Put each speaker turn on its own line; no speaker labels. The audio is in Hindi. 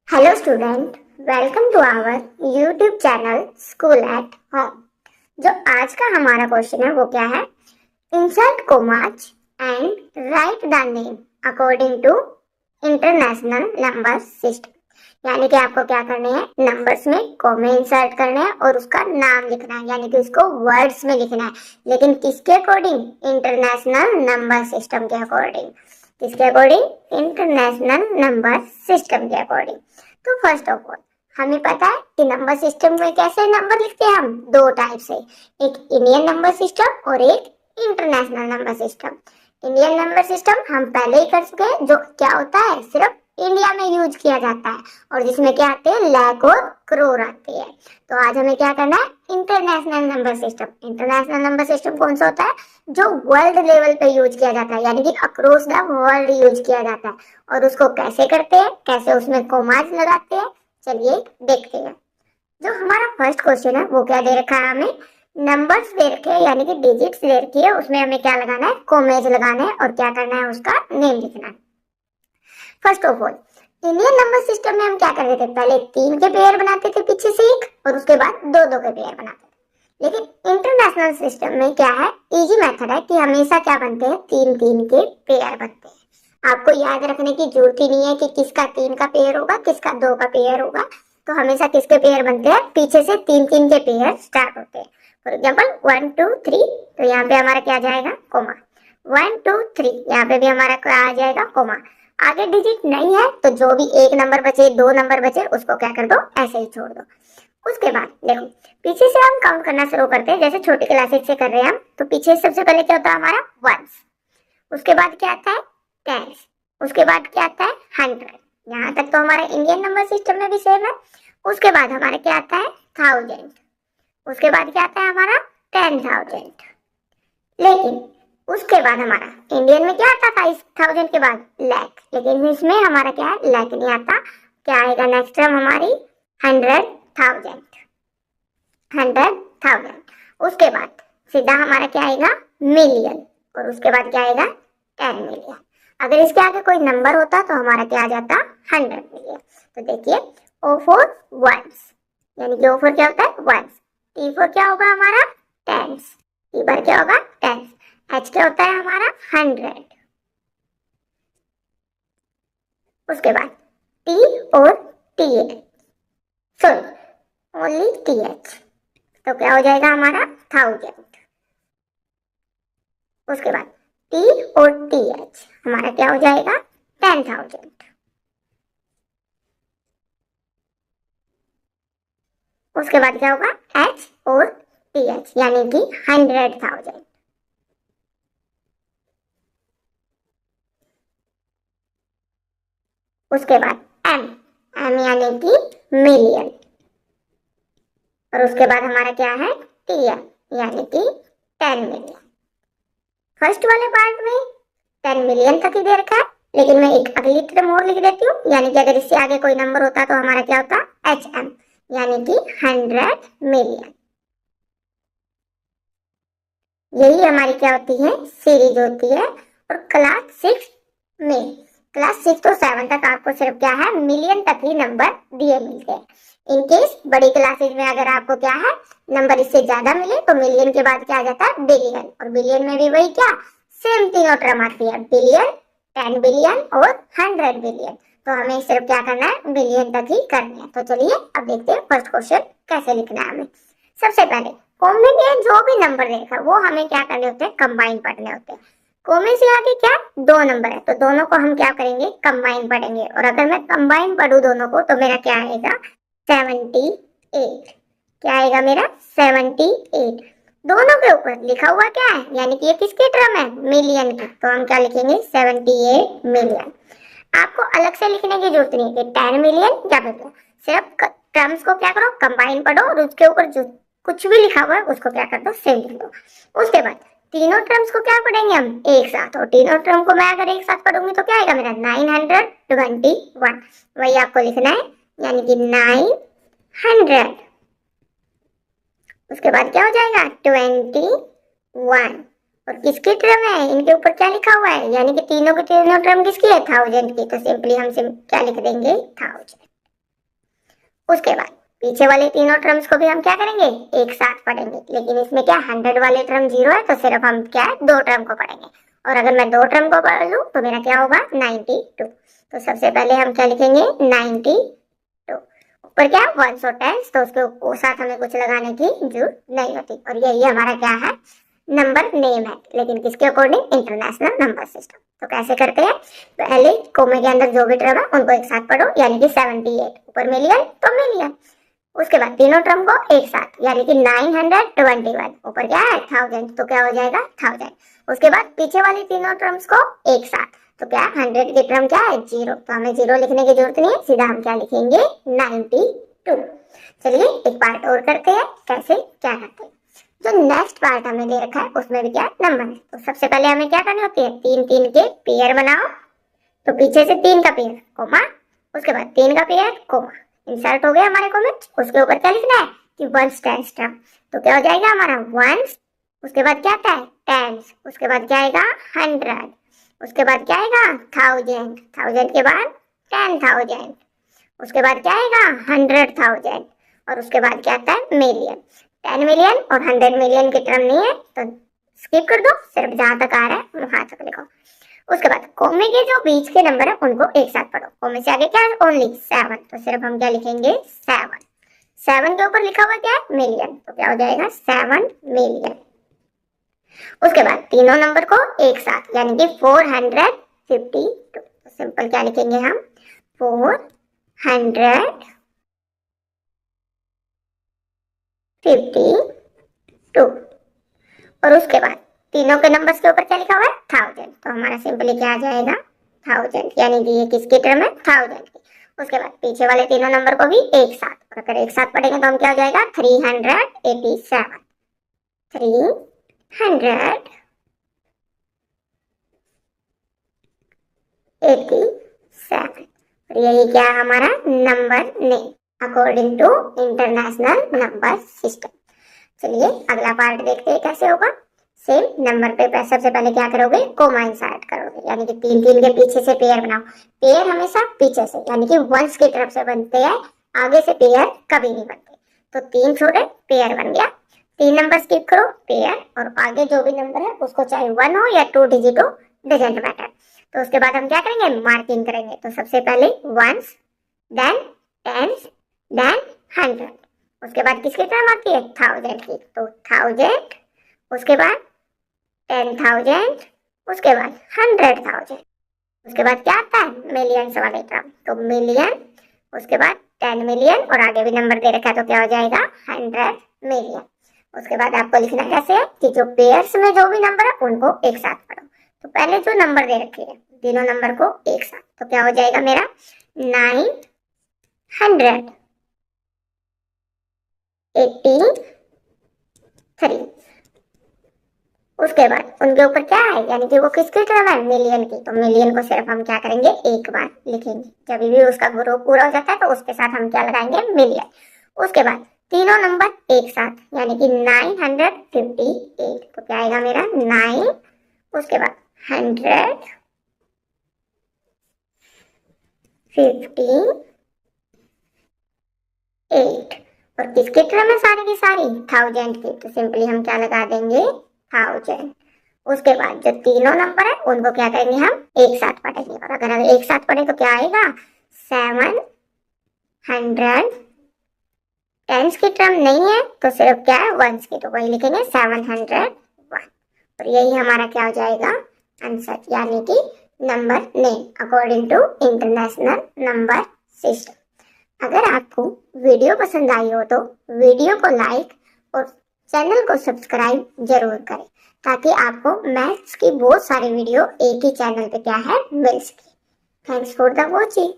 Hello student, welcome to our YouTube channel school at home. जो आज का हमारा क्वेश्चन है वो क्या है? Insert commas and write the name according to international number system. यानी कि आपको क्या करने हैं, नंबर्स में कोमे इंसर्ट करने हैं और उसका नाम लिखना है, यानी कि उसको वर्ड्स में लिखना है, लेकिन किसके अकॉर्डिंग? इंटरनेशनल नंबर सिस्टम के अकॉर्डिंग। किसके अकॉर्डिंग? इंटरनेशनल नंबर सिस्टम के अकॉर्डिंग। तो फर्स्ट ऑफ ऑल हमें पता है कि नंबर सिस्टम में कैसे नंबर लिखते हैं हम, दो टाइप से, एक इंडियन नंबर सिस्टम और एक international number system. Indian number system हम पहले ही कर चुके हैं, जो क्या होता है सिर्फ इंडिया में यूज किया जाता है और जिसमें क्या आते हैं, लाख और करोड़ आते हैं। तो आज हमें क्या करना है, international number system. International number system कौन सा होता है? जो वर्ल्ड लेवल पे यूज किया जाता है, यानी कि अक्रॉस द वर्ल्ड यूज किया जाता है। और उसको कैसे करते हैं, कैसे उसमें कोमाज लगाते हैं, चलिए देखते हैं। जो हमारा फर्स्ट क्वेश्चन है वो क्या दे रखा है हमें, नंबर्स दे रखे हैं, यानी कि डिजिट्स दे रखी है, उसमें हमें क्या लगाना है, कोमेज लगाना है और क्या करना है, उसका नेम लिखना है। First of all Indian number system में हम क्या करते थे, पहले 3 के पेयर बनाते थे पीछे से एक, और उसके बाद 2-2 के पेयर बनाते थे। लेकिन इंटरनेशनल सिस्टम में क्या है, इजी मेथड है कि हमेशा क्या बनते हैं, 3-3 के पेयर बनते हैं। आपको याद रखने की जरूरत ही नहीं है कि किसका 3 का पेयर होगा, किसका 2 का पेयर होगा। तो हमेशा किसके पेयर बनते हैं, पीछे से 3-3 के पेयर स्टार्ट होते हैं। फॉर एग्जाम्पल 1 2 3, तो यहाँ पे हमारा क्या जाएगा, कोमा। 1 2 3, यहाँ पे भी हमारा क्या आ जाएगा, कोमा। आगे डिजिट नहीं है तो जो भी एक नंबर बचे, 2 नंबर बचे, उसको क्या कर दो, ऐसे ही छोड़ दो। उसके बाद देखो पीछे से हम काउंट करना शुरू करते हैं, जैसे छोटी क्लासेस से कर रहे हैं हम। तो पीछे सबसे पहले क्या होता है हमारा, वंस। उसके बाद क्या आता है, टेंस। उसके बाद क्या आता है, 100। यहाँ तक तो हमारा इंडियन नंबर सिस्टम में भी सेम है। उसके बाद हमारा क्या आता है, 1000। उसके बाद क्या आता है हमारा, 10,000। लेकिन उसके बाद हमारा इंडियन में क्या आता था, इस 1000 के बाद लाख, लेकिन इसमें हमारा क्या है, लाख नहीं आता। क्या आएगा नेक्स्ट टर्म हमारी, 100,000। 100,000। उसके बाद सीधा हमारा क्या आएगा, मिलियन। और उसके बाद क्या आएगा, 10 मिलियन। अगर इसके आगे कोई नंबर होता तो हमारा क्या आ जाता, 100 मिलियन। तो देखिए O फॉर वंस, यानी कि O फॉर क्या होता है, वंस। T फॉर क्या होगा हमारा, टेंस। T बार क्या होगा, टेंस। H क्या होता है हमारा, 100। उसके बाद T और TH, सॉरी ओनली TH, तो क्या हो जाएगा हमारा, 1000। उसके बाद T और TH हमारा क्या हो जाएगा, 10,000। उसके बाद क्या होगा, H और TH, यानी कि 100,000। उसके बाद M, M यानी कि मिलियन। और उसके बाद हमारा क्या है, TM, यानी कि 10 मिलियन। फर्स्ट वाले पार्ट में 10 मिलियन तक ही दे रखा है, लेकिन मैं एक अगली टर्म और लिख देती हूँ, यानी कि अगर इससे आगे कोई नंबर होता तो हमारा क्या होता, HM, यानी कि 100 मिलियन। यही हमारी क्या होती है, सीरीज होती है। और क्लास 6 तो 7 तक आपको सिर्फ क्या है, मिलियन तक ही नंबर दिए मिलते हैं। इनकेस बड़ी क्लासेज में अगर आपको क्या है, नंबर इससे ज्यादा मिले तो मिलियन के बाद क्या आ जाता है, बिलियन। और बिलियन में भी वही क्या, सेम तीनों टर्म आती है, बिलियन, 10 बिलियन और 100 बिलियन। तो हमें सिर्फ क्या करना है, बिलियन तक ही करना है। तो चलिए अब देखते हैं फर्स्ट क्वेश्चन कैसे लिखना है हमें। सबसे पहले कोमे में जो भी नंबर देखा वो हमें क्या करने होते हैं, कंबाइन पढ़ने होते हैं। कोमे से आगे क्या, 2 नंबर है, तो दोनों को हम क्या करेंगे, कंबाइन पढ़ेंगे। और अगर मैं कंबाइन पढ़ू दोनों को तो मेरा क्या आएगा, 78। क्या आएगा मेरा, 78। दोनों के ऊपर लिखा हुआ क्या है, यानी कि ये किसकी टर्म है, मिलियन की, तो हम क्या लिखेंगे, 78 मिलियन। आपको अलग से लिखने की जरूरत नहीं है कि 10 मिलियन क्या बोलते, सिर्फ टर्म्स को क्या करो, कंबाइन पढ़ो और उसके ऊपर जो कुछ भी लिखा हुआ है उसको क्या कर दो, सेम लिख दो। उसके बाद तीनों टर्म्स को क्या पढ़ेंगे हम, एक साथ। और तीनों टर्म को मैं अगर एक साथ पढ़ूंगी तो क्या आएगा मेरा, 921। वही आपको लिखना है, यानी कि 900। उसके बाद क्या हो जाएगा, 21। और किसकी टर्म है, इनके ऊपर क्या लिखा हुआ है, यानी कि तीनों के तीनों टर्म किसकी है, 1000 की। तो सिंपली हम क्या लिख देंगे, 1000। उसके बाद पीछे वाले तीनों टर्म्स को भी हम क्या करेंगे, एक साथ पढ़ेंगे। लेकिन इसमें क्या 100 वाले टर्म 0 है, तो सिर्फ हम क्या है, दो टर्म को पढ़ेंगे। और अगर मैं दो टर्म को पढ़ लूँ तो मेरा क्या होगा, 92। तो सबसे पहले हम क्या लिखेंगे, 92। ऊपर क्या वंस और टेंस, तो उसके साथ हमें कुछ लगाने की जरूरत नहीं होती। और यही हमारा क्या है, नंबर नेम है, लेकिन किसके अकॉर्डिंग, इंटरनेशनल नंबर सिस्टम। तो कैसे करते हैं, पहले कोमे के अंदर जो भी टर्म है उनको एक साथ पढ़ो, यानी कि 78 ऊपर मिलियन तो मिलियन। उसके बाद तीनों टर्म को एक साथ, यानी कि 921 ऊपर क्या है 1000, तो क्या हो जाएगा 1000। उसके बाद पीछे वाली तीनों टर्म्स को एक साथ, तो क्या 100 की टर्म क्या है 0, तो हमें 0 लिखने की जरूरत नहीं है, सीधा हम क्या लिखेंगे 92। चलिए एक पार्ट और करते हैं, कैसे क्या करते हैं। जो नेक्स्ट पार्ट हमें दे रखा है उसमें भी क्या नंबर है। तो सबसे पहले हमें क्या करनी होती है, 3 के पेयर बनाओ। तो पीछे से 3 का पेयर कोमा, उसके बाद 3 का पेयर कोमा, इंसर्ट हो गया हमारे कॉमेंट। उसके ऊपर क्या लिखना है कि वंस टेंस टर्म, तो क्या हो जाएगा हमारा वंस, उसके बाद क्या आता है टेंस, उसके बाद क्या आएगा 100, उसके बाद क्या आएगा 1000, 1000 के बाद 10,000, उसके बाद क्या आएगा 100,000, और उसके बाद क्या आता है मिलियन। 10 मिलियन और 100 मिलियन की टर्म नहीं है तो स्किप कर दो, सिर्फ जहां तक आ रहा है वहां तक लिखो। उसके बाद कोमे के जो बीच के नंबर है उनको एक साथ पढ़ो। कोमे से आगे क्या है, ओनली 7, तो सिर्फ हम क्या लिखेंगे 7। 7 के ऊपर लिखा हुआ क्या है मिलियन, तो क्या हो जाएगा 7 मिलियन। उसके बाद तीनों नंबर को एक साथ, यानी कि 452, तो सिंपल क्या लिखेंगे हम 452। और उसके बाद तीनों के नंबर्स के ऊपर क्या लिखा हुआ है 1000, तो हमारा सिंपली क्या आ जाएगा 1000, यानी कि ये किसकी टर्म है 1000 की। उसके बाद पीछे वाले तीनों नंबर को भी एक साथ, और अगर एक साथ पढ़ेंगे तो हम क्या हो जाएगा 387, 387। और यही क्या है हमारा number name according to international number system. चलिए अगला पार्ट देखते हैं कैसे होगा। सेम नंबर पे सबसे पहले क्या करोगे, कोमा इंसर्ट करोगे, यानी कि 3 के पीछे से पेयर बनाओ। पेयर हमेशा पीछे से, यानी कि वंस की तरफ से बनते हैं, आगे से पेयर कभी नहीं बनते। तो 3 छोड़े पेयर बन गया, 3 नंबर स्किप करो पेयर, और आगे जो भी नंबर है उसको चाहे 1 हो या 2 डिजिट हो, डजंट मैटर। तो उसके बाद हम क्या करेंगे, मार्किंग करेंगे। तो सबसे पहले वंस, देन टेंस, देन 100। उसके बाद किसकी टर्म आती है 1000 की, तो 1000, उसके बाद 10,000, उसके बाद 100,000, उसके बाद क्या आता है मिलियंस वाले टर्म, तो मिलियन, उसके बाद 10 मिलियन, और आगे भी नंबर दे रखा है तो क्या हो जाएगा 100 मिलियन। उसके बाद आपको लिखना कैसे है कि जो पेयर्स में जो भी नंबर है उनको एक साथ पढ़ो। तो पहले जो नंबर दे रखे हैं तीनों नंबर को एक साथ, तो क्या हो जाएगा मेरा 983। उसके बाद उनके ऊपर क्या है, यानी कि वो किसकी टर्म है मिलियन की, तो मिलियन को सिर्फ हम क्या करेंगे एक बार लिखेंगे। जब भी उसका ग्रुप पूरा हो जाता है तो उसके साथ हम क्या लगाएंगे मिलियन। उसके बाद तीनों नंबर एक साथ, यानी कि 958, तो क्या आएगा मेरा 9, उसके बाद 158, और किसकी टर्म है सारी की सारी 1000 की, तो सिंपली हम क्या लगा देंगे 1000। उसके बाद जो तीनों नंबर है उनको क्या करेंगे हम एक साथ पढ़ेंगे, और अगर हम एक साथ पढ़े तो क्या आएगा 700। टेंस की टर्म नहीं है तो सिर्फ क्या है वंस की, तो वही लिखेंगे 701। और यही हमारा क्या हो जाएगा आंसर, यानी कि number name according to international number system. अगर आपको वीडियो पसंद आई हो तो वीडियो को लाइक और चैनल को सब्सक्राइब जरूर करें, ताकि आपको मैथ्स की बहुत सारी वीडियो एक ही चैनल पे क्या है मिल सके। Thanks for the watching.